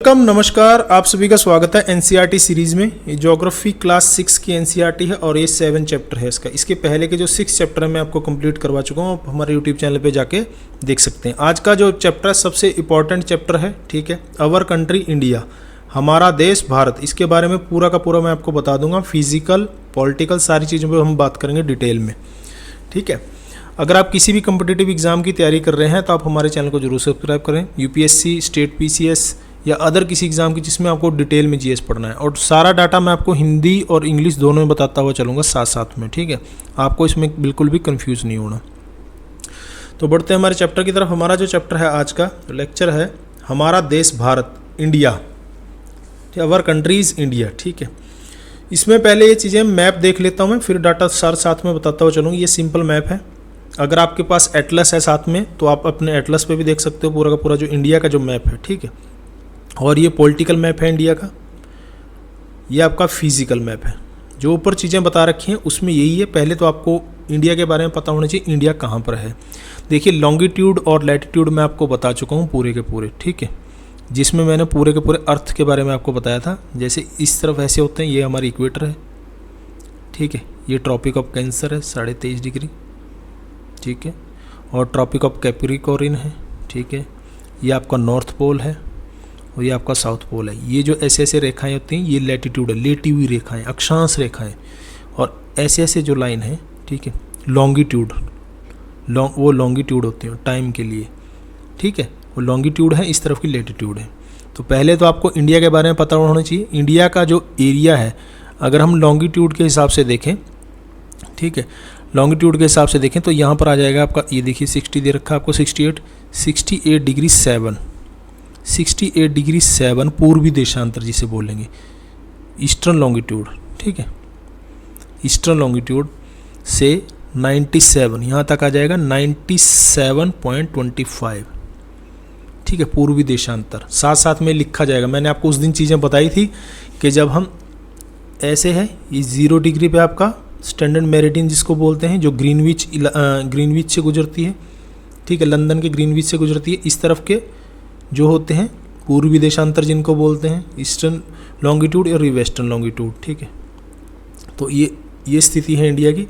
Welcome, नमस्कार। आप सभी का स्वागत है एनसीईआरटी सीरीज़ में। ये ज्योग्राफी क्लास 6 की एनसीईआरटी है और ये 7 चैप्टर है इसका। इसके पहले के जो 6 चैप्टर है मैं आपको कंप्लीट करवा चुका हूँ, आप हमारे यूट्यूब चैनल पे जाके देख सकते हैं। आज का जो चैप्टर है सबसे इंपॉर्टेंट चैप्टर है, ठीक है, अवर कंट्री इंडिया, हमारा देश भारत। इसके बारे में पूरा का पूरा मैं आपको बता दूंगा, फिजिकल, पॉलिटिकल, सारी चीज़ों पर हम बात करेंगे डिटेल में, ठीक है। अगर आप किसी भी कम्पिटिटिव एग्जाम की तैयारी कर रहे हैं तो आप हमारे चैनल को जरूर सब्सक्राइब करें। यूपीएससी, स्टेट पीसीएस या अदर किसी एग्जाम की जिसमें आपको डिटेल में जीएस पढ़ना है, और सारा डाटा मैं आपको हिंदी और इंग्लिश दोनों में बताता हुआ चलूँगा साथ साथ में, ठीक है। आपको इसमें बिल्कुल भी कंफ्यूज नहीं होना। तो बढ़ते हैं हमारे चैप्टर की तरफ। हमारा जो चैप्टर है आज का लेक्चर है हमारा देश भारत, इंडिया, अवर कंट्रीज इंडिया, ठीक है। इसमें पहले ये चीज़ें मैप देख लेता हूँ मैं, फिर डाटा साथ में बताता हुआ चलूँगा। ये सिंपल मैप है। अगर आपके पास एटलस है साथ में तो आप अपने एटलस पे भी देख सकते हो पूरा का पूरा जो इंडिया का जो मैप है, ठीक है। और ये पॉलिटिकल मैप है इंडिया का, ये आपका फिजिकल मैप है। जो ऊपर चीज़ें बता रखी हैं उसमें यही है। पहले तो आपको इंडिया के बारे में पता होना चाहिए, इंडिया कहाँ पर है। देखिए, लॉन्गिट्यूड और लैटिट्यूड मैं आपको बता चुका हूँ पूरे के पूरे, ठीक है, जिसमें मैंने पूरे के पूरे अर्थ के बारे में आपको बताया था। जैसे इस तरफ ऐसे होते हैं, ये हमारी इक्वेटर है, ठीक है। ये ट्रॉपिक ऑफ कैंसर है 23.5 डिग्री, ठीक है, और ट्रॉपिक ऑफ कैप्रिकॉर्न है, ठीक है। ये आपका नॉर्थ पोल है और ये आपका साउथ पोल है। ये जो ऐसे ऐसे रेखाएं होती हैं ये लैटिट्यूड है, लेटी हुई रेखाएं, अक्षांश रेखाएं। और ऐसे ऐसे जो लाइन है, ठीक है, लॉन्गिट्यूड, वो लॉन्गिट्यूड होती हैं टाइम के लिए, ठीक है। वो लॉन्गिट्यूड है, इस तरफ की लैटिट्यूड है। तो पहले तो आपको इंडिया के बारे में पता होना चाहिए। इंडिया का जो एरिया है, अगर हम लॉन्गिट्यूड के हिसाब से देखें, ठीक है, लॉन्गिट्यूड के हिसाब से देखें तो यहाँ पर आ जाएगा आपका, ये देखिए 60 दे रखा है आपको, 68 डिग्री 7, 68 डिग्री 7 पूर्वी देशांतर जिसे बोलेंगे, ईस्टर्न लॉन्गिट्यूड, ठीक है। ईस्टर्न लॉन्गिट्यूड से 97 यहाँ तक आ जाएगा 97.25, ठीक है, पूर्वी देशांतर। साथ साथ में लिखा जाएगा। मैंने आपको उस दिन चीज़ें बताई थी कि जब हम ऐसे है, ये 0 डिग्री पे आपका स्टैंडर्ड मेरिडियन जिसको बोलते हैं, जो ग्रीनविच से गुजरती है, ठीक है, लंदन के ग्रीनविच से गुजरती है। इस तरफ के जो होते हैं पूर्वी देशांतर जिनको बोलते हैं ईस्टर्न लॉन्गिट्यूड और वेस्टर्न लॉन्गिट्यूड, ठीक है। तो ये स्थिति है इंडिया की।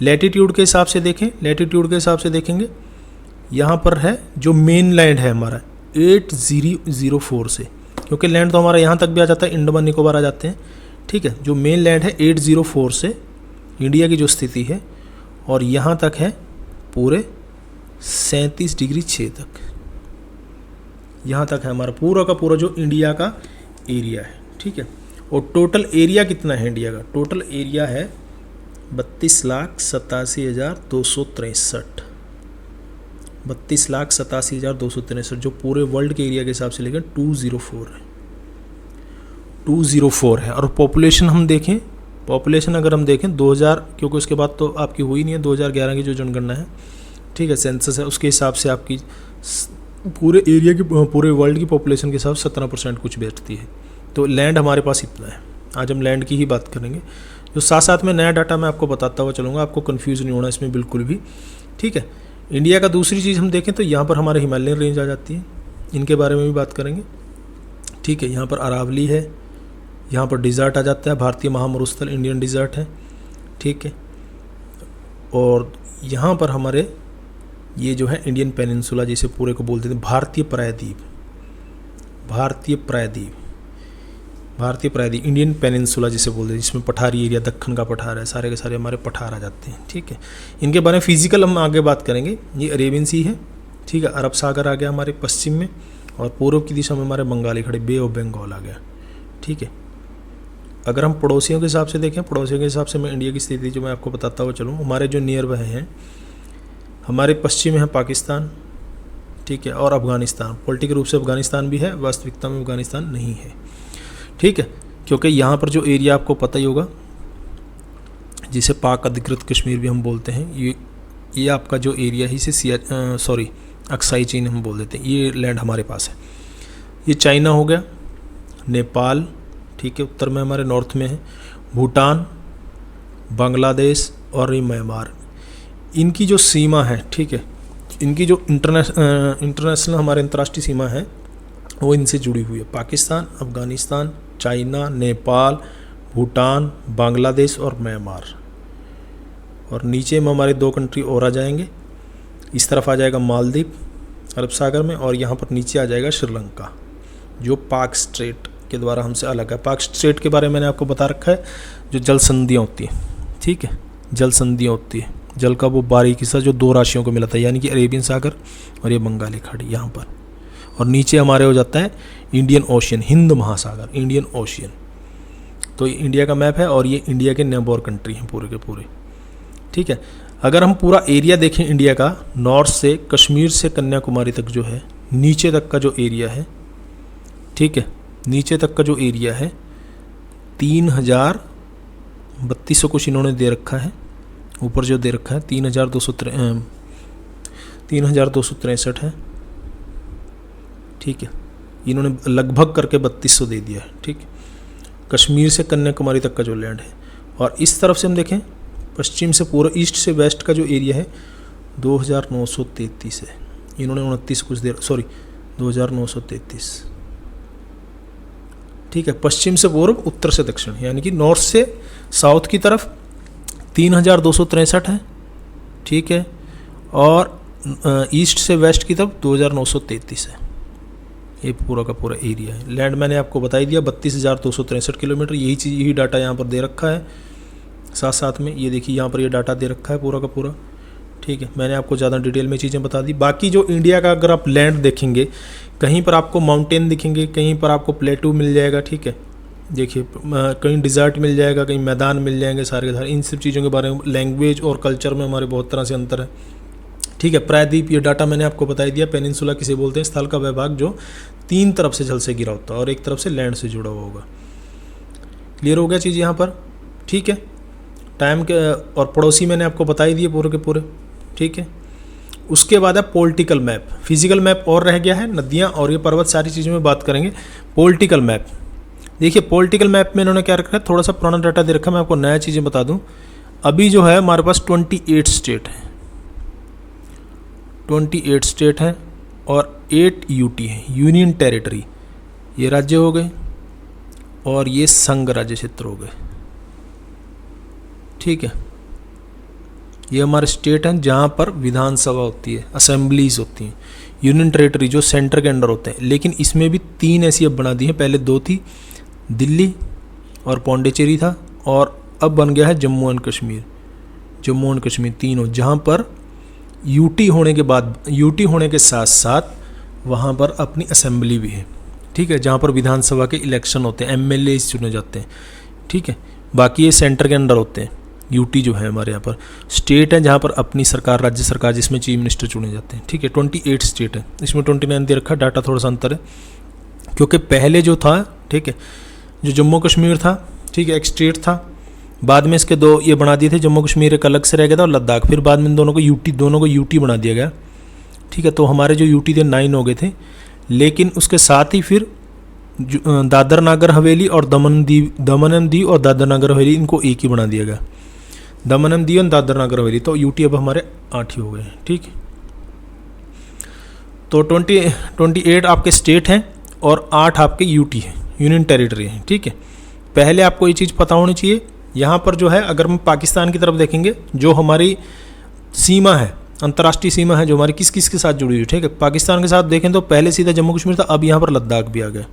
लैटिट्यूड के हिसाब से देखें, लैटिट्यूड के हिसाब से देखेंगे, यहाँ पर है जो मेन लैंड है हमारा 8004 से, क्योंकि लैंड तो हमारा यहाँ तक भी आ जाता है, अंडमान निकोबार आ जाते हैं, ठीक है। जो मेन लैंड है 804 से इंडिया की जो स्थिति है, और यहाँ तक है पूरे 37 डिग्री 6 तक, यहाँ तक है हमारा पूरा का पूरा जो इंडिया का एरिया है, ठीक है। और टोटल एरिया कितना है इंडिया का? टोटल एरिया है 32,87,263, 32,87,263, जो पूरे वर्ल्ड के एरिया के हिसाब से लेकर 204 है, 204 है। और पॉपुलेशन हम देखें, पॉपुलेशन अगर हम देखें 2000, क्योंकि उसके बाद तो आपकी हुई नहीं है, 2011 की जो जनगणना है, ठीक है, सेंसस है, उसके हिसाब से आपकी पूरे एरिया की, पूरे वर्ल्ड की पॉपुलेशन के हिसाब से 17% कुछ बैठती है। तो लैंड हमारे पास इतना है। आज हम लैंड की ही बात करेंगे। जो साथ साथ में नया डाटा मैं आपको बताता हुआ चलूँगा, आपको कन्फ्यूज़ नहीं होना इसमें बिल्कुल भी, ठीक है। इंडिया का दूसरी चीज़ हम देखें तो यहाँ पर हमारे हिमालयन रेंज आ जाती है, इनके बारे में भी बात करेंगे, ठीक है। यहाँ पर अरावली है, यहाँ पर डिज़र्ट आ जाता है, भारतीय महामरुस्थल, इंडियन डिज़र्ट है, ठीक है। और यहाँ पर हमारे ये जो है इंडियन पेनिनसुला जिसे पूरे को बोलते थे, भारतीय प्रायद्वीप, भारतीय प्रायद्वीप, भारतीय प्रायद्वीप, इंडियन पेनिनसुला जिसे बोलते हैं, जिसमें पठारी एरिया, दक्कन का पठार है, सारे के सारे हमारे पठार आ जाते हैं, ठीक है। इनके बारे में फिजिकल हम आगे बात करेंगे। ये अरेबियन सी है, ठीक है, अरब सागर आ गया हमारे पश्चिम में, और पूर्व की दिशा में हमारे बंगाली खाड़ी, बे ऑफ बंगाल आ गया, ठीक है। अगर हम पड़ोसियों के हिसाब से देखें, पड़ोसियों के हिसाब से मैं इंडिया की स्थिति जो मैं आपको बताता हुआ चलूँ, हमारे जो नियर बाय हैं, हमारे पश्चिम में है पाकिस्तान, ठीक है, और अफगानिस्तान। पॉलिटिकल रूप से अफगानिस्तान भी है, वास्तविकता में अफगानिस्तान नहीं है, ठीक है, क्योंकि यहाँ पर जो एरिया आपको पता ही होगा जिसे पाक अधिकृत कश्मीर भी हम बोलते हैं, ये आपका जो एरिया है इसे अक्साई चीन हम बोल देते हैं, ये लैंड हमारे पास है। ये चाइना हो गया, नेपाल, ठीक है, उत्तर में हमारे नॉर्थ में है, भूटान, बांग्लादेश और ये म्यांमार, इनकी जो सीमा है, ठीक है, इनकी जो इंटरनेशनल हमारे अंतर्राष्ट्रीय सीमा है वो इनसे जुड़ी हुई है। पाकिस्तान, अफ़गानिस्तान, चाइना, नेपाल, भूटान, बांग्लादेश और म्यांमार। और नीचे में हमारे 2 कंट्री और आ जाएंगे। इस तरफ आ जाएगा मालदीव अरब सागर में, और यहाँ पर नीचे आ जाएगा श्रीलंका, जो पाक स्ट्रेट के द्वारा हमसे अलग है। पाक स्ट्रेट के बारे में मैंने आपको बता रखा है, जो जल संधियाँ होती हैं, ठीक है, जल संधियाँ होती है, जल का वो बारीकी सा जो 2 राशियों को मिलाता है, यानी कि अरेबियन सागर और ये बंगाली खाड़ी यहाँ पर। और नीचे हमारे हो जाता है इंडियन ओशियन, हिंद महासागर, इंडियन ओशियन। तो ये इंडिया का मैप है और ये इंडिया के नेबोर कंट्री हैं पूरे के पूरे, ठीक है। अगर हम पूरा एरिया देखें इंडिया का, नॉर्थ से कश्मीर से कन्याकुमारी तक जो है, नीचे तक का जो एरिया है, ठीक है, नीचे तक का जो एरिया है 3032 कुछ इन्होंने दे रखा है, ऊपर जो दे रखा है 3263 है, ठीक है। इन्होंने लगभग करके 3200 दे दिया है, ठीक है, कश्मीर से कन्याकुमारी तक का जो लैंड है। और इस तरफ से हम देखें पश्चिम से पूरा ईस्ट से वेस्ट का जो एरिया है 2933 है, इन्होंने 29 कुछ देर 2933, ठीक है। पश्चिम से पूर्व, उत्तर से दक्षिण, यानी कि नॉर्थ से साउथ की तरफ 3263 है, ठीक है, और ईस्ट से वेस्ट की तरफ 2933 है। ये पूरा का पूरा एरिया है। लैंड मैंने आपको बता ही दिया 32,263 किलोमीटर, यही डाटा यहाँ पर दे रखा है। साथ साथ में ये देखिए यहाँ पर ये डाटा दे रखा है पूरा का पूरा, ठीक है। मैंने आपको ज़्यादा डिटेल में चीज़ें बता दी। बाकी जो इंडिया का अगर आप लैंड देखेंगे, कहीं पर आपको माउंटेन दिखेंगे, कहीं पर आपको प्लेटू मिल जाएगा, ठीक है। देखिए कहीं डिज़र्ट मिल जाएगा, कहीं मैदान मिल जाएंगे, सारे के सारे। इन सब चीज़ों के बारे में लैंग्वेज और कल्चर में हमारे बहुत तरह से अंतर है, ठीक है। प्रायद्वीप, ये डाटा मैंने आपको बता दिया। पेनिनसुला किसे बोलते हैं? स्थल का विभाग जो 3 तरफ से जल से घिरा होता है और एक तरफ से लैंड से जुड़ा हुआ होगा। क्लियर हो गया चीज़ यहाँ पर, ठीक है। टाइम के और पड़ोसी मैंने आपको बता ही दिए पूरे के पूरे, ठीक है। उसके बाद है पॉलिटिकल मैप। फिजिकल मैप और रह गया है, नदियाँ और ये पर्वत, सारी चीज़ों में बात करेंगे। पॉलिटिकल मैप देखिए, पॉलिटिकल मैप में इन्होंने क्या रखा है, थोड़ा सा पुराना डाटा दे रखा है। मैं आपको नया चीज़ें बता दूं। अभी जो है हमारे पास 28 स्टेट है, 28 स्टेट हैं और 8 यूटी है, यूनियन टेरिटरी। ये राज्य हो गए और ये संघ राज्य क्षेत्र हो गए, ठीक है। ये हमारे स्टेट हैं जहाँ पर विधानसभा होती है, असेंबलीज होती हैं। यूनियन टेरिटरी जो सेंटर के अंडर होते हैं, लेकिन इसमें भी 3 ऐसी अब बना दी हैं। पहले 2 थी, दिल्ली और पौंडीचेरी था, और अब बन गया है जम्मू एंड कश्मीर। जम्मू एंड कश्मीर तीनों, जहाँ पर यूटी होने के बाद, यूटी होने के साथ साथ वहाँ पर अपनी असेंबली भी है, ठीक है, जहाँ पर विधानसभा के इलेक्शन होते हैं, एमएलए चुने जाते हैं, ठीक है। बाकी ये सेंटर के अंडर होते हैं। यूटी जो है हमारे यहाँ पर स्टेट है जहाँ पर अपनी सरकार, राज्य सरकार, जिसमें चीफ मिनिस्टर चुने जाते हैं, ठीक है। 28 स्टेट है, इसमें 29 दे रखा। डाटा थोड़ा सा अंतर है, क्योंकि पहले जो था, ठीक है, जो जम्मू कश्मीर था, ठीक है, एक स्टेट था। बाद में इसके 2 ये बना दिए थे, जम्मू कश्मीर एक अलग से रह गया था और लद्दाख। फिर बाद में इन दोनों को यूटी बना दिया गया, ठीक है। तो हमारे जो यूटी थे 9 हो गए थे, लेकिन उसके साथ ही फिर दादर नागर हवेली और दमन एंड दीव और दादर नागर हवेली, इनको एक ही बना दिया गया, दमन एंड दीव और दादर नागर हवेली। तो यूटी अब हमारे 8 ही हो गए, ठीक है। तो 28 आपके स्टेट हैं और 8 आपके यूटी हैं, यूनियन टेरिटरी हैं, ठीक है। पहले आपको ये चीज़ पता होनी चाहिए। यहाँ पर जो है, अगर हम पाकिस्तान की तरफ देखेंगे, जो हमारी सीमा है, अंतर्राष्ट्रीय सीमा है, जो हमारी किस किस के साथ जुड़ी हुई, ठीक है। पाकिस्तान के साथ देखें तो पहले सीधा जम्मू कश्मीर था, अब यहाँ पर लद्दाख भी आ गया।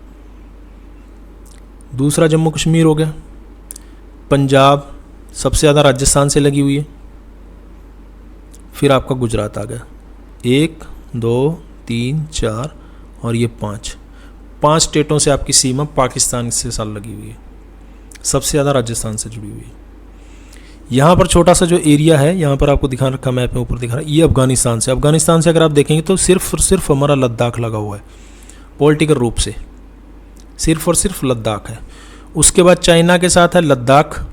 दूसरा जम्मू कश्मीर हो गया। पंजाब सबसे ज़्यादा राजस्थान से लगी हुई है। फिर आपका गुजरात आ गया, 1 2 3 4 और ये 5 स्टेटों से आपकी सीमा पाकिस्तान से साथ लगी हुई है। सबसे ज़्यादा राजस्थान से जुड़ी हुई है। यहाँ पर छोटा सा जो एरिया है, यहाँ पर आपको दिखा रखा, मैप में ऊपर दिखा रहा है, ये अफगानिस्तान से। अफगानिस्तान से अगर आप देखेंगे तो सिर्फ और सिर्फ हमारा लद्दाख लगा हुआ है, पॉलिटिकल रूप से सिर्फ और सिर्फ लद्दाख है। उसके बाद चाइना के साथ है लद्दाख,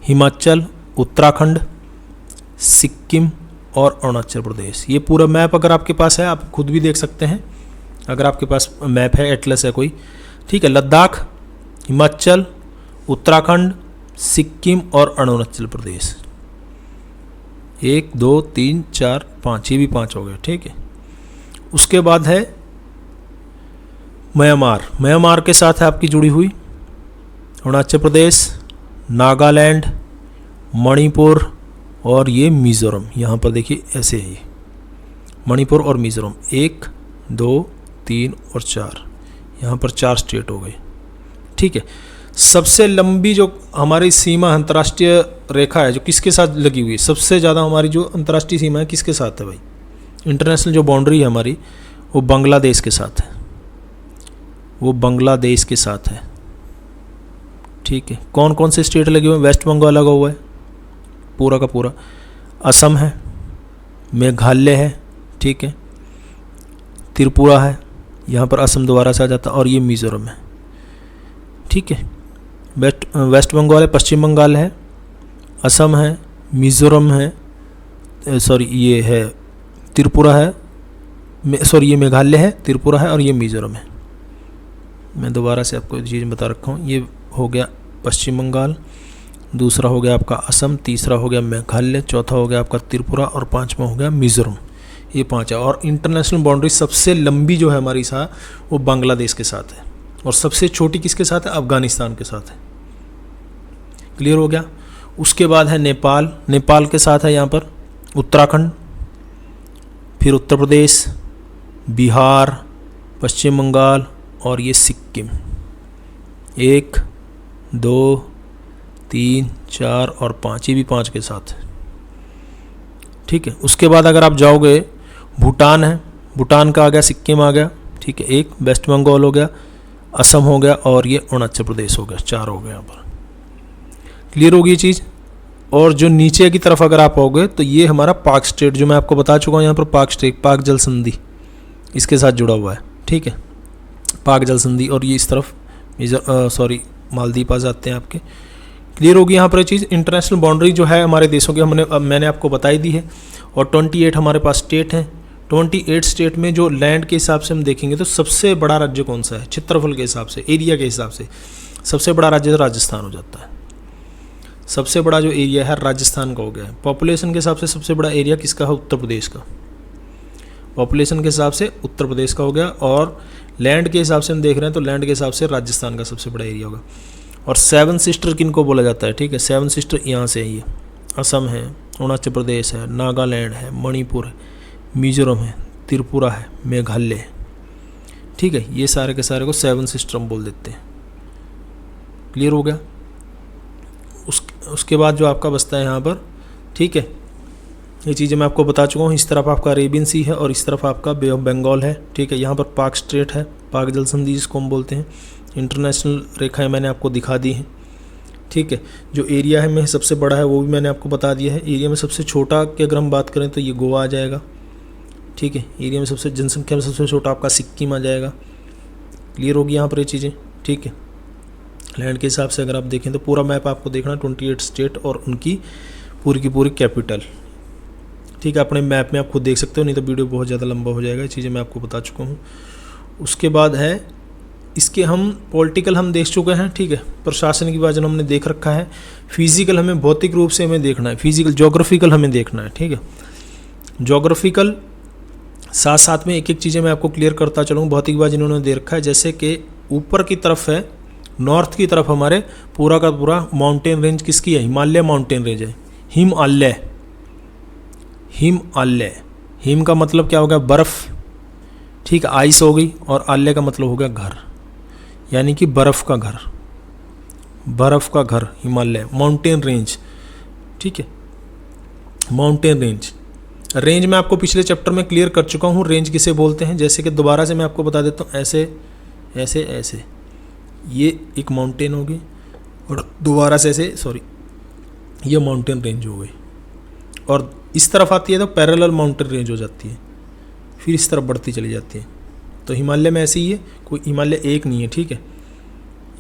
हिमाचल, उत्तराखंड, सिक्किम और अरुणाचल प्रदेश। ये पूरा मैप अगर आपके पास है, आप खुद भी देख सकते हैं, अगर आपके पास मैप है, एटलस है कोई, ठीक है। लद्दाख, हिमाचल, उत्तराखंड, सिक्किम और अरुणाचल प्रदेश। 1 2 3 4 5, ये भी 5 हो गए, ठीक है। उसके बाद है म्यांमार के साथ है आपकी जुड़ी हुई, अरुणाचल प्रदेश, नागालैंड, मणिपुर और ये मिज़ोरम। यहाँ पर देखिए ऐसे है, मणिपुर और मिज़ोरम 1 2 3 और 4, यहाँ पर 4 स्टेट हो गए। ठीक है, सबसे लंबी जो हमारी सीमा अंतर्राष्ट्रीय रेखा है जो किसके साथ लगी हुई है, सबसे ज़्यादा हमारी जो अंतर्राष्ट्रीय सीमा है किसके साथ है भाई, इंटरनेशनल जो बाउंड्री है हमारी वो बांग्लादेश के साथ है, वो बांग्लादेश के साथ है। ठीक है, कौन कौन से स्टेट लगे हुए हैं, वेस्ट बंगाल लगा हुआ है पूरा का पूरा, असम है, मेघालय है, ठीक है, त्रिपुरा है, यहाँ पर असम दोबारा से आ जाता, और ये मिज़ोरम है। ठीक है, वेस्ट बंगाल है, पश्चिम बंगाल है, असम है, मिज़ोरम है, सॉरी ये है त्रिपुरा है, सॉरी ये मेघालय है, त्रिपुरा है और ये मिज़ोरम है। मैं दोबारा से आपको चीज़ बता रखा हूँ, ये हो गया पश्चिम बंगाल, दूसरा हो गया आपका असम, तीसरा हो गया मेघालय, चौथा हो गया आपका त्रिपुरा और पांचवा हो गया मिज़ोरम। ये 5 है। और इंटरनेशनल बाउंड्री सबसे लंबी जो है हमारी वो बांग्लादेश के साथ है, और सबसे छोटी किसके साथ है, अफगानिस्तान के साथ है। क्लियर हो गया। उसके बाद है नेपाल, नेपाल के साथ है यहाँ पर उत्तराखंड, फिर उत्तर प्रदेश, बिहार, पश्चिम बंगाल और ये सिक्किम। 1 2 3 4 और 5, ये भी 5 के साथ है। ठीक है, उसके बाद अगर आप जाओगे भूटान है, भूटान का आ गया, सिक्किम आ गया, ठीक है, 1 वेस्ट बंगाल हो गया, असम हो गया और ये अरुणाचल प्रदेश हो गया, 4 हो गए यहाँ पर। क्लियर होगी ये चीज़। और जो नीचे की तरफ अगर आप आओगे तो ये हमारा पाक स्टेट, जो मैं आपको बता चुका हूँ यहाँ पर, पाक स्टेट, पाक जल संधि इसके साथ जुड़ा हुआ है। ठीक है, पाक जल संधि, और ये इस तरफ मालदीव आ जाते हैं आपके। क्लियर होगी यहाँ पर ये चीज़। इंटरनेशनल बाउंड्री जो है हमारे देशों की मैंने आपको बताई दी है। और 28 हमारे पास स्टेट हैं। 28 स्टेट में जो लैंड के हिसाब से हम देखेंगे तो सबसे बड़ा राज्य कौन सा है, क्षेत्रफल के हिसाब से, एरिया के हिसाब से सबसे बड़ा राज्य राजस्थान हो जाता है। सबसे बड़ा जो एरिया है राजस्थान का हो गया है। पॉपुलेशन के हिसाब से सबसे बड़ा एरिया किसका है, उत्तर प्रदेश का। पॉपुलेशन के हिसाब से उत्तर प्रदेश का हो गया। और लैंड के हिसाब से हम देख रहे हैं तो लैंड के हिसाब से राजस्थान का सबसे बड़ा एरिया होगा। और 7 सिस्टर किनको बोला जाता है, ठीक है, 7 सिस्टर यहाँ से है, ये असम है, अरुणाचल प्रदेश है, नागालैंड है, मणिपुर है, मिजोरम है, त्रिपुरा है, मेघालय है। ठीक है, ये सारे के सारे को 7 सिस्टर हम बोल देते हैं। क्लियर हो गया। उसके बाद जो आपका बचता है यहाँ पर, ठीक है, ये चीज़ें मैं आपको बता चुका हूँ। इस तरफ आपका अरेबियन सी है और इस तरफ आपका बे ऑफ बंगाल है। ठीक है, यहाँ पर पाक स्ट्रेट है, पाक जल संधि जिसको हम बोलते हैं। इंटरनेशनल रेखाएं मैंने आपको दिखा दी हैं। ठीक है, जो एरिया है में सबसे बड़ा है वो भी मैंने आपको बता दिया है। एरिया में सबसे छोटा की अगर हम बात करें तो ये गोवा आ जाएगा। ठीक है, एरिया में सबसे जनसंख्या में सबसे छोटा आपका सिक्किम आ जाएगा। क्लियर होगी यहाँ पर ये चीज़ें। ठीक है, लैंड के हिसाब से अगर आप देखें तो पूरा मैप आपको देखना 28 स्टेट और उनकी पूरी की पूरी कैपिटल। ठीक है, अपने मैप में आप खुद देख सकते हो, नहीं तो वीडियो बहुत ज़्यादा लंबा हो जाएगा। ये चीज़ें मैं आपको बता चुका हूँ। उसके बाद है इसके हम पॉलिटिकल हम देख चुके हैं। ठीक है, प्रशासन की विभाजन हमने देख रखा है। फिजिकल हमें भौतिक रूप से हमें देखना है, फिजिकल जोग्राफिकल हमें देखना है। ठीक है, जोग्राफिकल साथ साथ में एक एक चीज़ें मैं आपको क्लियर करता चलूँ। भौतिक विभाजन उन्होंने दे रखा है, जैसे कि ऊपर की तरफ है, नॉर्थ की तरफ हमारे पूरा का पूरा माउंटेन रेंज किसकी है, हिमालय माउंटेन रेंज है। हिमालय, हिमालय, हिम का मतलब क्या होगा, बर्फ़। ठीक है, आइस हो गई। और आल्य का मतलब हो गया घर, यानी कि बर्फ़ का घर, बर्फ़ का घर, हिमालय माउंटेन रेंज। ठीक है, माउंटेन रेंज। रेंज मैं आपको पिछले चैप्टर में क्लियर कर चुका हूँ, रेंज किसे बोलते हैं। जैसे कि दोबारा से मैं आपको बता देता हूँ, ऐसे ऐसे ऐसे, ये एक माउंटेन होगी और दोबारा से ऐसे, सॉरी, ये माउंटेन रेंज हो गई। और इस तरफ आती है तो पैरेलल माउंटेन रेंज हो जाती है, फिर इस तरफ बढ़ती चली जाती है। तो हिमालय में ऐसे ही है, कोई हिमालय एक नहीं है। ठीक है,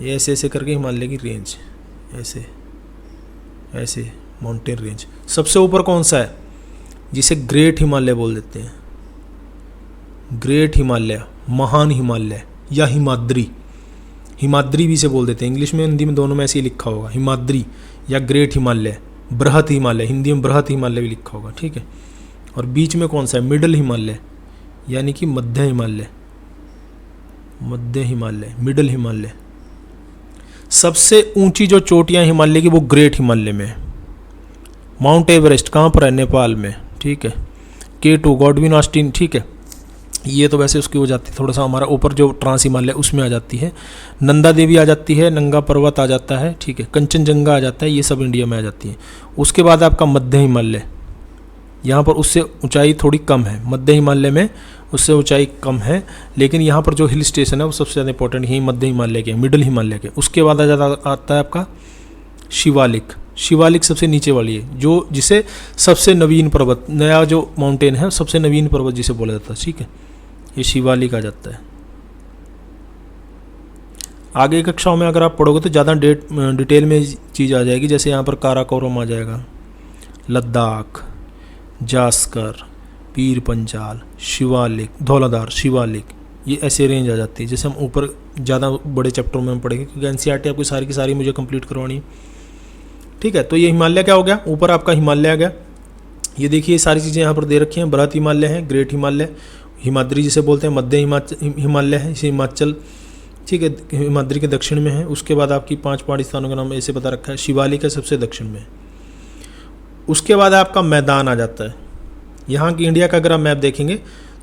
ये ऐसे ऐसे करके हिमालय की रेंज, ऐसे ऐसे माउंटेन रेंज। सबसे ऊपर कौन सा है, जिसे ग्रेट हिमालय बोल देते हैं। ग्रेट हिमालय, महान हिमालय या हिमाद्री, हिमाद्री भी से बोल देते हैं। इंग्लिश में हिंदी में दोनों में ऐसे ही लिखा होगा, हिमाद्री या ग्रेट हिमालय। बृहत हिमालय, हिंदी में बृहत हिमालय भी लिखा होगा। ठीक है, और बीच में कौन सा है, मिडल हिमालय, यानी कि मध्य हिमालय। मध्य हिमालय, मिडल हिमालय। सबसे ऊंची जो चोटियां हिमालय की वो ग्रेट हिमालय में है। माउंट एवरेस्ट कहाँ पर है? नेपाल में, ठीक है। K2 गॉडविन ऑस्टिन, ठीक है। ये तो वैसे उसकी हो जाती है थोड़ा सा हमारा ऊपर जो ट्रांस हिमालय उसमें आ जाती है। नंदा देवी आ जाती है, नंगा पर्वत आ जाता है, ठीक है। कंचनजंगा आ जाता है, ये सब इंडिया में आ जाती है। उसके बाद आपका मध्य हिमालय, यहाँ पर उससे ऊंचाई थोड़ी कम है। मध्य हिमालय में उससे ऊंचाई कम है, लेकिन यहाँ पर जो हिल स्टेशन है वो सबसे ज़्यादा इंपॉर्टेंट यही मध्य हिमालय के, मिडल हिमालय के। उसके बाद आता है आपका शिवालिक। शिवालिक सबसे नीचे वाली है, जो जिसे सबसे नवीन पर्वत, नया जो माउंटेन है सबसे नवीन पर्वत जिसे बोला जाता है, ठीक है। ये शिवालिक आ जाता है। आगे कक्षाओं में अगर आप पढ़ोगे तो ज़्यादा डिटेल में चीज़ आ जाएगी। जैसे यहाँ पर काराकोरम आ जाएगा, लद्दाख, जास्कर, पीर पंजाल, शिवालिक, धौलाधार, शिवालिक, ये ऐसे रेंज आ जाती है। जैसे हम ऊपर ज़्यादा बड़े चैप्टरों में हम पढ़ेंगे, क्योंकि एनसीईआरटी आपकी सारी की सारी मुझे कंप्लीट करवानी, ठीक है। तो ये हिमालय क्या हो गया? ऊपर आपका हिमालय आ गया। ये देखिए ये सारी चीज़ें यहाँ पर दे रखी हैं। बृहत हिमालय है, ग्रेट हिमालय, हिमाद्री जिसे बोलते हैं, मध्य हिमालय है, इसे हिमाचल, ठीक है, हिमाद्री के दक्षिण में है। उसके बाद आपकी 5 पहाड़ी स्थानों का नाम ऐसे बता रखा है। शिवालिक है सबसे दक्षिण में। उसके बाद आपका मैदान आ जाता है। यहाँ की इंडिया का अगर आप मैप देखेंगे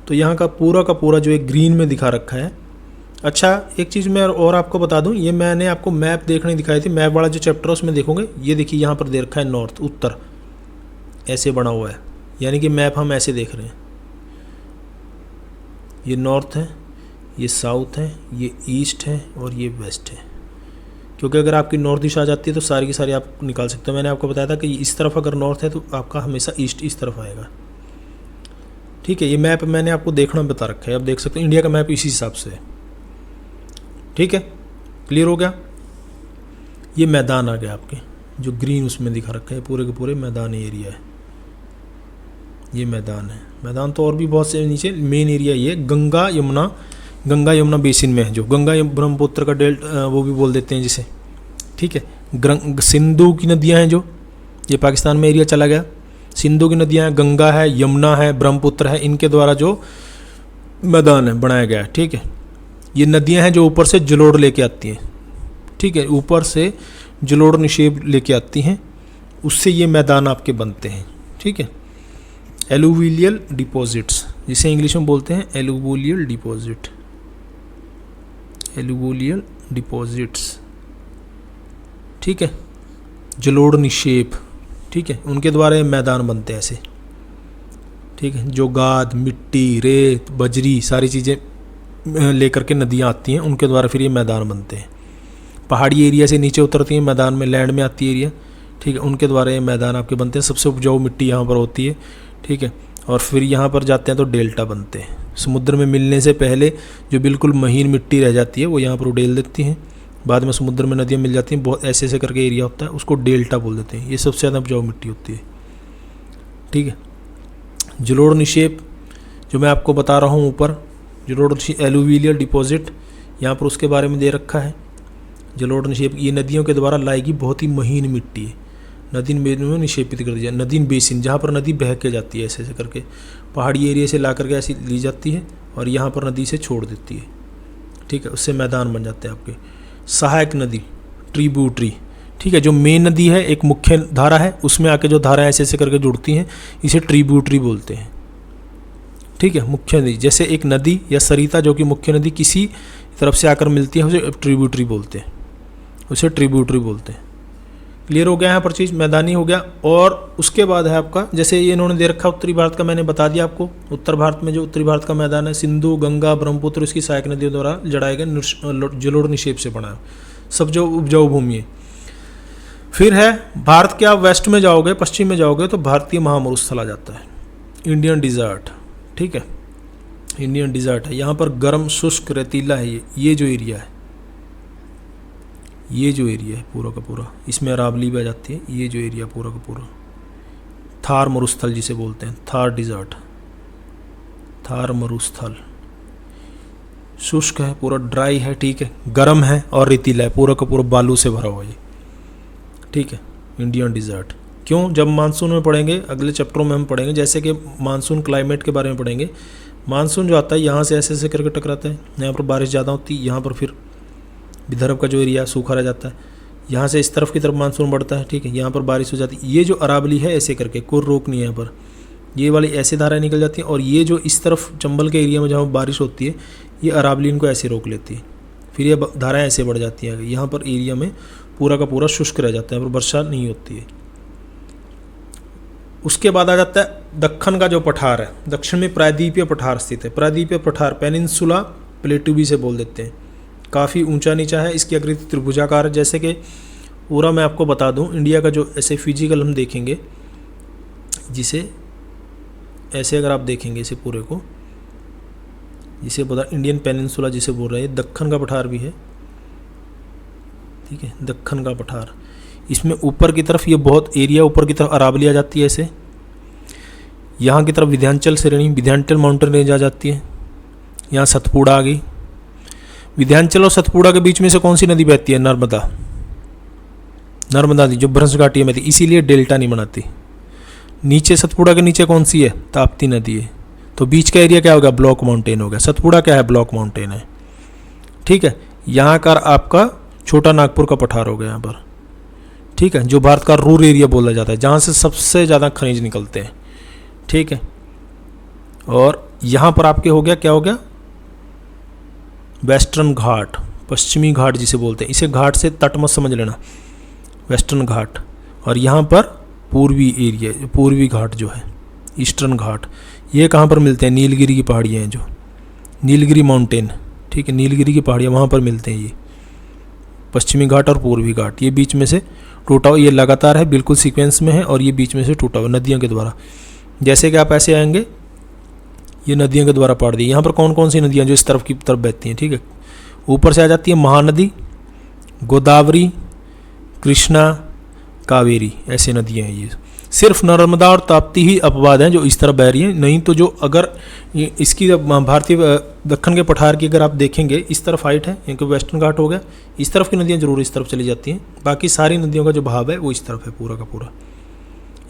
तो यहाँ का पूरा जो एक ग्रीन में दिखा रखा है। अच्छा, एक चीज़ मैं और आपको बता दूँ, ये मैंने आपको मैप देखने दिखाई थी, मैप वाला जो चैप्टर है उसमें देखोगे, ये देखिए यहाँ पर दे रखा है नॉर्थ, उत्तर, ऐसे बना हुआ है। यानी कि मैप हम ऐसे देख रहे हैं, ये नॉर्थ है, ये साउथ है, ये ईस्ट है और ये वेस्ट है। क्योंकि अगर आपकी नॉर्थ दिशा आ जाती है तो सारी की सारी आप निकाल सकते हो। मैंने आपको बताया था कि इस तरफ अगर नॉर्थ है तो आपका हमेशा ईस्ट इस तरफ आएगा, ठीक है। ये मैप मैंने आपको देखना बता रखा है, आप देख सकते हो इंडिया का मैप इसी हिसाब से है, ठीक है। क्लियर हो गया? ये मैदान आ गया आपके, जो ग्रीन उसमें दिखा रखा है, पूरे के पूरे मैदान एरिया है, ये मैदान है। मैदान तो और भी बहुत से नीचे, मेन एरिया ये गंगा यमुना बेसिन में है, जो गंगा ब्रह्मपुत्र का डेल्ट वो भी बोल देते हैं जिसे, ठीक है। सिंधु की नदियां हैं, जो ये पाकिस्तान में एरिया चला गया। सिंधु की नदियां हैं, गंगा है, यमुना है, ब्रह्मपुत्र है, इनके द्वारा जो मैदान है बनाया गया है, ठीक है। ये नदियां हैं जो ऊपर से जलोढ़ लेके आती हैं, ठीक है, ऊपर से जलोढ़ निक्षेप लेके आती हैं, उससे ये मैदान आपके बनते हैं, ठीक है। एलुवियल डिपॉजिट्स, जिसे इंग्लिश में बोलते हैं एलुवियल डिपॉजिट, एलुवियल डिपॉजिट्स, ठीक है, जलोढ़ निक्षेप, ठीक है, उनके द्वारा ये मैदान बनते हैं ऐसे, ठीक है। जो गाद, मिट्टी, रेत, बजरी, सारी चीज़ें लेकर के नदियाँ आती हैं, उनके द्वारा फिर ये मैदान बनते हैं। पहाड़ी एरिया से नीचे उतरती हैं मैदान में, लैंड में आती है एरिया, ठीक है, उनके द्वारा ये मैदान आपके बनते हैं। सबसे उपजाऊ मिट्टी यहाँ पर होती है, ठीक है। और फिर यहाँ पर जाते हैं तो डेल्टा बनते हैं। समुद्र में मिलने से पहले जो बिल्कुल महीन मिट्टी रह जाती है वो यहाँ पर उडेल देती हैं, बाद में समुद्र में नदियाँ मिल जाती हैं, बहुत ऐसे ऐसे करके एरिया होता है, उसको डेल्टा बोल देते हैं। ये सबसे ज़्यादा उपजाऊ मिट्टी होती है, ठीक है। जलोढ़ निक्षेप जो मैं आपको बता रहा हूँ ऊपर, जलोढ़ एलुवियल डिपॉजिट, यहाँ पर उसके बारे में दे रखा है। जलोढ़ निक्षेप ये नदियों के द्वारा लाएगी बहुत ही महीन मिट्टी है, नदी में निक्षेपित कर दी जाए। नदी बेसिन, जहाँ पर नदी बह के जाती है ऐसे ऐसे करके, पहाड़ी एरिया से ला करके ऐसी ली जाती है और यहाँ पर नदी से छोड़ देती है, ठीक है, उससे मैदान बन जाते हैं आपके। सहायक नदी, ट्रिब्यूटरी, ठीक है, जो मेन नदी है एक मुख्य धारा है, उसमें आके जो धारा ऐसे ऐसे करके जुड़ती हैं, इसे ट्रिब्यूटरी बोलते हैं, ठीक है। मुख्य नदी, जैसे एक नदी या सरिता जो कि मुख्य नदी किसी तरफ से आकर मिलती है, उसे ट्रिब्यूटरी बोलते हैं, उसे ट्रिब्यूटरी बोलते हैं। क्लियर हो गया यहाँ पर चीज़, मैदानी हो गया। और उसके बाद है आपका, जैसे ये इन्होंने दे रखा उत्तरी भारत का, मैंने बता दिया आपको, उत्तर भारत में जो उत्तरी भारत का मैदान है, सिंधु, गंगा, ब्रह्मपुत्र, इसकी सहायक नदियों द्वारा जड़ाए गए जलोढ़ निक्षेप से बना है, सब जो उपजाऊ भूमि है। फिर है भारत के, आप वेस्ट में जाओगे, पश्चिम में जाओगे तो भारतीय महामरुस्थल आ जाता है, इंडियन डिजर्ट, ठीक है, इंडियन डिजर्ट है। यहाँ पर गर्म शुष्क रेतीला है, ये जो एरिया है, ये जो एरिया है पूरा का पूरा, इसमें अरावली भी आ जाती है। ये जो एरिया पूरा का पूरा थार मरुस्थल जिसे बोलते हैं, थार डिजर्ट, थार मरुस्थल, शुष्क है, पूरा ड्राई है, ठीक है, गर्म है और रेतीला है, पूरा का पूरा बालू से भरा हुआ है, ठीक है, इंडियन डिजर्ट। क्यों? जब मानसून में पढ़ेंगे, अगले चैप्टरों में हम पढ़ेंगे, जैसे कि मानसून क्लाइमेट के बारे में पढ़ेंगे, मानसून जो आता है यहाँ से ऐसे ऐसे करके टकराता है, यहाँ पर बारिश ज़्यादा होती है, यहाँ पर फिर विदर्भ का जो एरिया सूखा रह जाता है, यहाँ से इस तरफ की तरफ मानसून बढ़ता है, ठीक है, यहाँ पर बारिश हो जाती है। ये जो अरावली है ऐसे करके कोई रोक नहीं है यहाँ पर, ये वाली ऐसे धाराएं निकल जाती हैं, और ये जो इस तरफ चंबल के एरिया में जहाँ बारिश होती है ये अरावली इनको ऐसे रोक लेती है, फिर ये धाराएं ऐसे बढ़ जाती हैं। यहाँ पर एरिया में पूरा का पूरा शुष्क रह जाता है, पर वर्षा नहीं होती है। उसके बाद आ जाता है दक्कन का जो पठार है, दक्षिण में प्रायद्वीपीय पठार स्थित है। प्रायद्वीपीय पठार पेनिनसुला प्लेटू भी से बोल देते हैं, काफ़ी ऊंचा नीचा है, इसकी आकृति त्रिभुजाकार है। जैसे कि पूरा मैं आपको बता दूं, इंडिया का जो ऐसे फिजिकल हम देखेंगे, जिसे ऐसे अगर आप देखेंगे इसे पूरे को, जिसे बता इंडियन पेनिनसुला जिसे बोल रहे हैं, दक्कन का पठार भी है, ठीक है, दक्कन का पठार। इसमें ऊपर की तरफ ये बहुत एरिया ऊपर की तरफ अरावली आ जाती है ऐसे, यहाँ की तरफ विंध्याचल श्रेणी, विंध्याचल माउंटेन रेंज आ जाती है, यहाँ सतपुड़ा आ गई। विंध्याचल और सतपुड़ा के बीच में से कौन सी नदी बहती है? नर्मदा। नर्मदा नदी जो भ्रंश घाटी में थी, इसीलिए डेल्टा नहीं बनाती। नीचे सतपुड़ा के नीचे कौन सी है? ताप्ती नदी है। तो बीच का एरिया क्या होगा? ब्लॉक माउंटेन होगा। सतपुड़ा क्या है? ब्लॉक माउंटेन है, ठीक है। यहाँ का आपका छोटा नागपुर का पठार हो गया यहाँ पर, ठीक है, जो भारत का रूर एरिया बोला जाता है, जहाँ से सबसे ज़्यादा खनिज निकलते हैं, ठीक है। और यहाँ पर आपके हो गया, क्या हो गया? वेस्टर्न घाट, पश्चिमी घाट जिसे बोलते हैं, इसे घाट से तट मत समझ लेना, वेस्टर्न घाट। और यहाँ पर पूर्वी एरिया, पूर्वी घाट जो है, ईस्टर्न घाट। ये कहाँ पर मिलते हैं? नीलगिरी की पहाड़ियाँ हैं, जो नीलगिरी माउंटेन, ठीक है, नीलगिरी की पहाड़ियाँ वहाँ पर मिलते हैं। ये पश्चिमी घाट और पूर्वी घाट, ये बीच में से टूटा हुआ, ये लगातार है, बिल्कुल सीक्वेंस में है, और ये बीच में से टूटा हुआ नदियों के द्वारा। जैसे कि आप ऐसे आएंगे, ये नदियों के द्वारा पाड़ दी। यहाँ पर कौन कौन सी नदियाँ जो इस तरफ की तरफ बहती हैं, ठीक है। ऊपर से आ जाती है महानदी, गोदावरी, कृष्णा, कावेरी, ऐसे नदियाँ हैं। ये सिर्फ नर्मदा और ताप्ती ही अपवाद हैं जो इस तरफ बह रही हैं, नहीं तो जो अगर इसकी भारतीय दक्कन के पठार की अगर आप देखेंगे, इस तरफ हाइट है, क्योंकि वेस्टर्न घाट हो गया, इस तरफ की नदियाँ जरूर इस तरफ चली जाती हैं। बाकी सारी नदियों का जो बहाव है वो इस तरफ है पूरा का पूरा।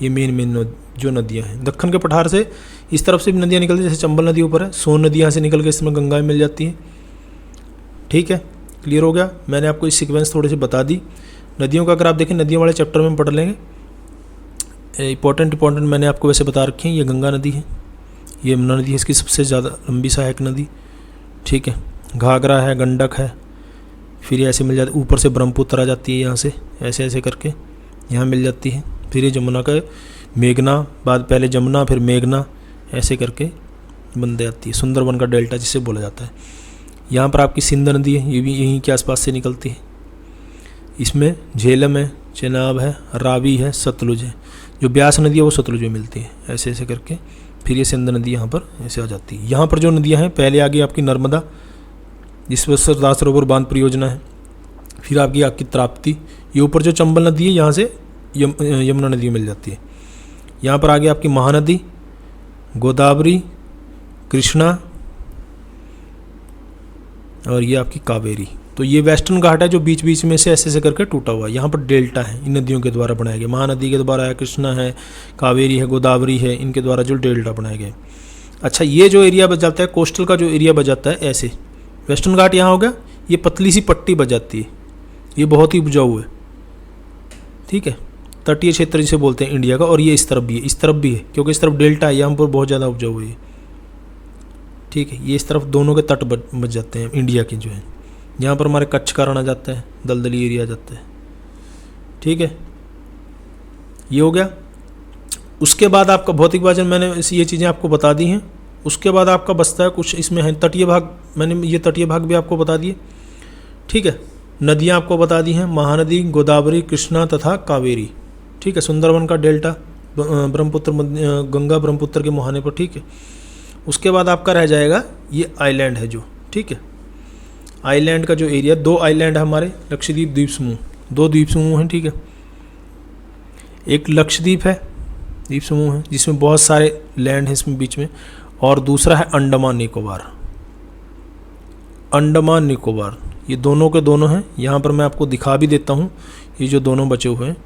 ये मेन जो नदियाँ हैं दक्कन के पठार से, इस तरफ से भी नदियाँ निकलती हैं, जैसे चंबल नदी ऊपर है, सोन नदी यहाँ से निकल के इसमें गंगा में मिल जाती है, ठीक है। क्लियर हो गया? मैंने आपको इस सीक्वेंस थोड़ी सी बता दी। नदियों का अगर आप देखें, नदियों वाले चैप्टर में पढ़ लेंगे, इंपॉर्टेंट मैंने आपको वैसे बता रखे हैं। ये गंगा नदी है, ये यमुना नदी है, इसकी सबसे ज़्यादा लंबी सहायक नदी, ठीक है। घाघरा है, गंडक है, फिर ये ऐसे मिल जाती है, ऊपर से ब्रह्मपुत्र आ जाती है, यहाँ से ऐसे ऐसे करके यहाँ मिल जाती है। फिर ये जमुना का मेघना, बाद पहले जमुना फिर मेघना, ऐसे करके बन जाती है। सुंदरबन का डेल्टा जिसे बोला जाता है। यहाँ पर आपकी सिंध नदी है, ये भी यहीं के आसपास से निकलती है। इसमें झेलम है, चेनाब है, रावी है, सतलुज है। जो ब्यास नदी है वो सतलुज में मिलती है, ऐसे ऐसे करके। फिर ये सिंध नदी यहाँ पर ऐसे आ जाती है। यहाँ पर जो नदियाँ हैं, पहले आ गई आपकी नर्मदा, जिस पर सरदार सरोवर बांध परियोजना है। फिर आपकी ताप्ती, ये ऊपर जो चंबल नदी है यहाँ से यमुना नदी मिल जाती है। यहाँ पर आगे आपकी महानदी, गोदावरी, कृष्णा, और ये आपकी कावेरी। तो ये वेस्टर्न घाट है जो बीच बीच में से ऐसे ऐसे करके टूटा हुआ है। यहाँ पर डेल्टा है, इन नदियों के द्वारा बनाए गए। महानदी के द्वारा है, कृष्णा है, कावेरी है, गोदावरी है, इनके द्वारा जो डेल्टा बनाए गए। अच्छा, ये जो एरिया बच जाता है, कोस्टल का जो एरिया बच जाता है, ऐसे वेस्टर्न घाट यहाँ हो गया, ये पतली सी पट्टी बच जाती है, ये बहुत ही उपजाऊ है, ठीक है। तटीय क्षेत्र जिसे बोलते हैं इंडिया का। और ये इस तरफ भी है, इस तरफ भी है, क्योंकि इस तरफ डेल्टा है, यहाँ पर बहुत ज़्यादा उपजाऊ है, ठीक है। ये इस तरफ दोनों के तट बच जाते हैं इंडिया के जो है। यहाँ पर हमारे कच्छ का रण आ जाता है, दलदली एरिया आ जाता है, ठीक है। ये हो गया। उसके बाद आपका भौतिक विभाजन मैंने ये चीज़ें आपको बता दी हैं। उसके बाद आपका बचता है कुछ इसमें है तटीय भाग, मैंने ये तटीय भाग भी आपको बता दिए, ठीक है। नदियाँ आपको बता दी हैं, महानदी, गोदावरी, कृष्णा तथा कावेरी, ठीक है। सुंदरबन का डेल्टा, ब्रह्मपुत्र, गंगा ब्रह्मपुत्र के मुहाने पर, ठीक है। उसके बाद आपका रह जाएगा ये आइलैंड है जो, ठीक है। आइलैंड का जो एरिया, 2 आइलैंड है हमारे, लक्षद्वीप द्वीप समूह, 2 द्वीप समूह हैं, ठीक है। एक लक्षद्वीप है, द्वीप समूह है, जिसमें बहुत सारे लैंड है इसमें बीच में, और दूसरा है अंडमान निकोबार। अंडमान निकोबार, ये दोनों के दोनों हैं। यहाँ पर मैं आपको दिखा भी देता हूँ, ये जो दोनों बचे हुए हैं,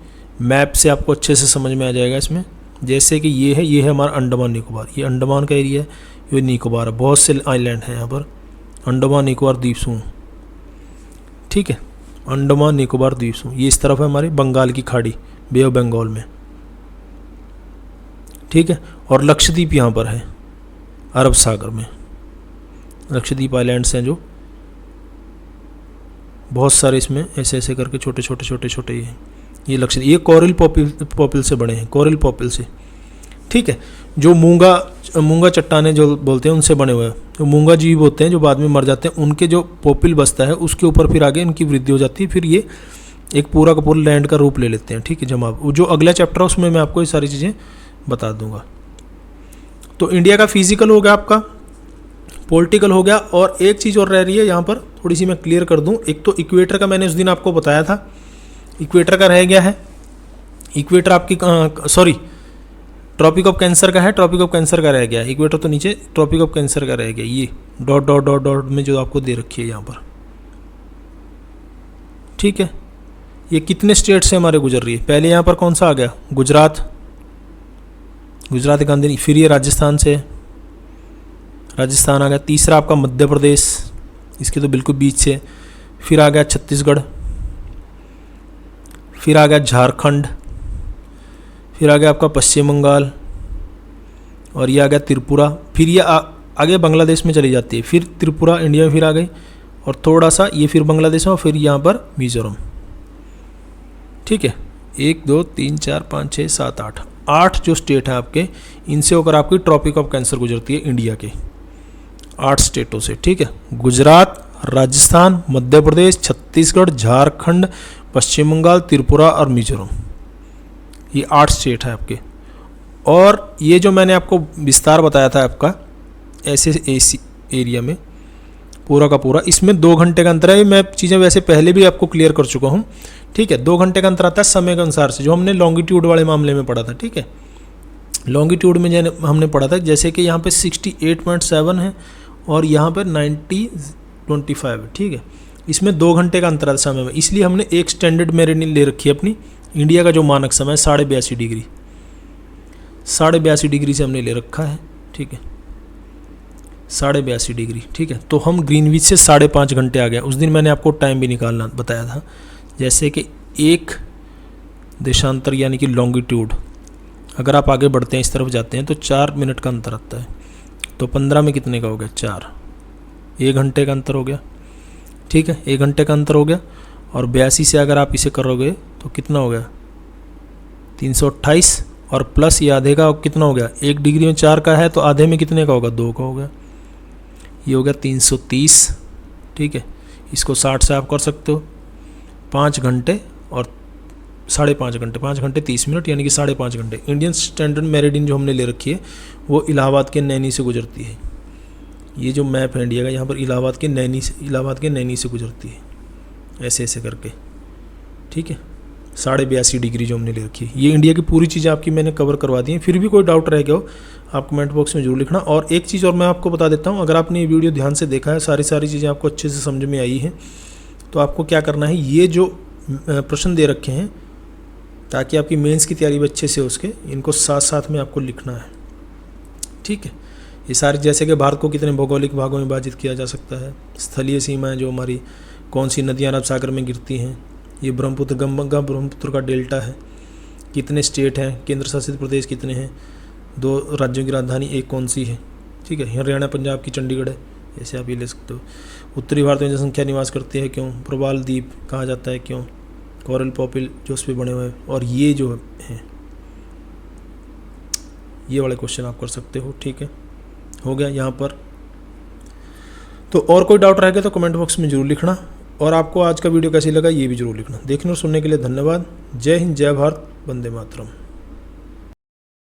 मैप से आपको अच्छे से समझ में आ जाएगा इसमें। जैसे कि ये है हमारा अंडमान निकोबार, ये अंडमान का एरिया है, ये निकोबार है, बहुत से आइलैंड हैं यहाँ पर, अंडमान निकोबार द्वीप समूह, ठीक है, अंडमान निकोबार द्वीप समूह। ये इस तरफ है हमारी बंगाल की खाड़ी, बे ऑफ बंगाल में, ठीक है। और लक्षद्वीप यहाँ पर है अरब सागर में, लक्षद्वीप आइलैंड्स हैं जो बहुत सारे इसमें ऐसे ऐसे करके छोटे छोटे छोटे छोटे ये लक्षद्वीप, ये कोरल पॉपिल से बने हैं, कोरल पॉपिल से, ठीक है। जो मूंगा चट्टाने जो बोलते हैं उनसे बने हुए हैं, जो मूंगा जीव होते हैं जो बाद में मर जाते हैं, उनके जो पॉपिल बसता है उसके ऊपर फिर आगे इनकी वृद्धि हो जाती है, फिर ये एक पूरा का पूरा लैंड का रूप ले लेते हैं, ठीक है। जमाव जो अगला चैप्टर है उसमें मैं आपको ये सारी चीज़ें बता दूंगा। तो इंडिया का फिजिकल हो गया, आपका पॉलिटिकल हो गया, और एक चीज़ और रह रही है यहाँ पर, थोड़ी सी मैं क्लियर कर दूँ। एक तो इक्वेटर का मैंने उस दिन आपको बताया था, इक्वेटर का रह गया है, इक्वेटर आपकी सॉरी ट्रॉपिक ऑफ कैंसर का है, ट्रॉपिक ऑफ कैंसर का रह गया है, इक्वेटर तो नीचे ट्रॉपिक ऑफ कैंसर का रह गया, ये डॉट डॉट डॉट डॉट में जो आपको दे रखी है यहाँ पर, ठीक है। ये कितने स्टेट से हमारे गुजर रही है, पहले यहाँ पर कौन सा आ गया, गुजरात, गुजरात गांधी, फिर ये राजस्थान से, राजस्थान आ गया, तीसरा आपका मध्य प्रदेश, इसके तो बिल्कुल बीच से, फिर आ गया छत्तीसगढ़, फिर आ गया झारखंड, फिर आ गया आपका पश्चिम बंगाल, और ये आ गया त्रिपुरा, फिर ये आगे बांग्लादेश में चली जाती है, फिर त्रिपुरा इंडिया में फिर आ गई, और थोड़ा सा ये फिर बांग्लादेश में, और फिर यहाँ पर मिजोरम, ठीक है। 1 2 3 4 5 6 7 8 जो स्टेट हैं आपके, इनसे होकर आपकी ट्रॉपिक ऑफ कैंसर गुजरती है इंडिया के 8 स्टेटों से, ठीक है। गुजरात, राजस्थान, मध्य प्रदेश, छत्तीसगढ़, झारखंड, पश्चिम बंगाल, त्रिपुरा और मिजोरम, ये 8 स्टेट है आपके। और ये जो मैंने आपको विस्तार बताया था आपका ऐसे एरिया में पूरा का पूरा, इसमें 2 घंटे का अंतर है। मैं चीज़ें वैसे पहले भी आपको क्लियर कर चुका हूँ, ठीक है। 2 घंटे का अंतर आता है समय के अनुसार से, जो हमने लॉन्गिट्यूड वाले मामले में पढ़ा था, ठीक है। लॉन्गिट्यूड में हमने पढ़ा था, जैसे कि यहाँ पे 68.7 है और यहाँ पर 90.25 है, ठीक है। इसमें 2 घंटे का अंतर है समय में, इसलिए हमने एक स्टैंडर्ड मेरिडियन ले रखी है अपनी इंडिया का, जो मानक समय 82.5 डिग्री, 82.5 डिग्री से हमने ले रखा है, ठीक है, 82.5 डिग्री, ठीक है। तो हम ग्रीनविच से 5.5 घंटे आ गए। उस दिन मैंने आपको टाइम भी निकालना बताया था, जैसे कि एक देशांतर यानी कि लॉन्गिट्यूड, अगर आप आगे बढ़ते हैं इस तरफ जाते हैं तो 4 मिनट का अंतर आता है, तो 15 में कितने का हो गया, 4, 1 घंटे का अंतर हो गया, ठीक है, 1 घंटे का अंतर हो गया। और 82 से अगर आप इसे करोगे तो कितना हो गया, 328, और प्लस ये आधे का कितना हो गया, 1 डिग्री में 4 का है तो आधे में कितने का होगा, 2 का हो गया, ये हो गया 330, ठीक है। इसको 60 से आप कर सकते हो, 5 घंटे और 5.5 घंटे, 5 घंटे 30 मिनट यानी कि 5.5 घंटे। इंडियन स्टैंडर्ड मेरिडियन जो हमने ले रखी है वो इलाहाबाद के नैनी से गुजरती है। ये जो मैप है इंडिया का, यहाँ पर इलाहाबाद के नैनी से गुजरती है, ऐसे ऐसे करके, ठीक है। 82.5 डिग्री जो हमने ले रखी है, ये इंडिया की पूरी चीज़ें आपकी मैंने कवर करवा दी हैं। फिर भी कोई डाउट रह गया हो आप कमेंट बॉक्स में जरूर लिखना। और एक चीज़ और मैं आपको बता देता हूँ, अगर आपने ये वीडियो ध्यान से देखा है, सारी चीज़ें आपको अच्छे से समझ में आई हैं, तो आपको क्या करना है, ये जो प्रश्न दे रखे हैं ताकि आपकी मेंस की तैयारी भी अच्छे से हो सके, इनको साथ साथ में आपको लिखना है, ठीक है। ये सारी, जैसे कि भारत को कितने भौगोलिक भागों में विभाजित किया जा सकता है, स्थलीय सीमाएं जो हमारी, कौन सी नदियाँ अरब सागर में गिरती हैं, ये ब्रह्मपुत्र, गंगा ब्रह्मपुत्र का डेल्टा है, कितने स्टेट हैं, केंद्र शासित प्रदेश कितने हैं, 2 राज्यों की राजधानी एक कौन सी है, ठीक है, हरियाणा पंजाब की चंडीगढ़ है, ऐसे आप ये ले सकते हो। उत्तरी भारत में जनसंख्या निवास करती है क्यों, प्रवाल द्वीप कहा जाता है क्यों, कोरल पॉपिल जो उस पर बने हुए हैं, और ये जो हैं ये वाले क्वेश्चन आप कर सकते हो, ठीक है। हो गया यहाँ पर। तो और कोई डाउट रह गया तो कमेंट बॉक्स में जरूर लिखना, और आपको आज का वीडियो कैसी लगा ये भी जरूर लिखना। देखने और सुनने के लिए धन्यवाद। जय हिंद, जय भारत, वंदे मातरम।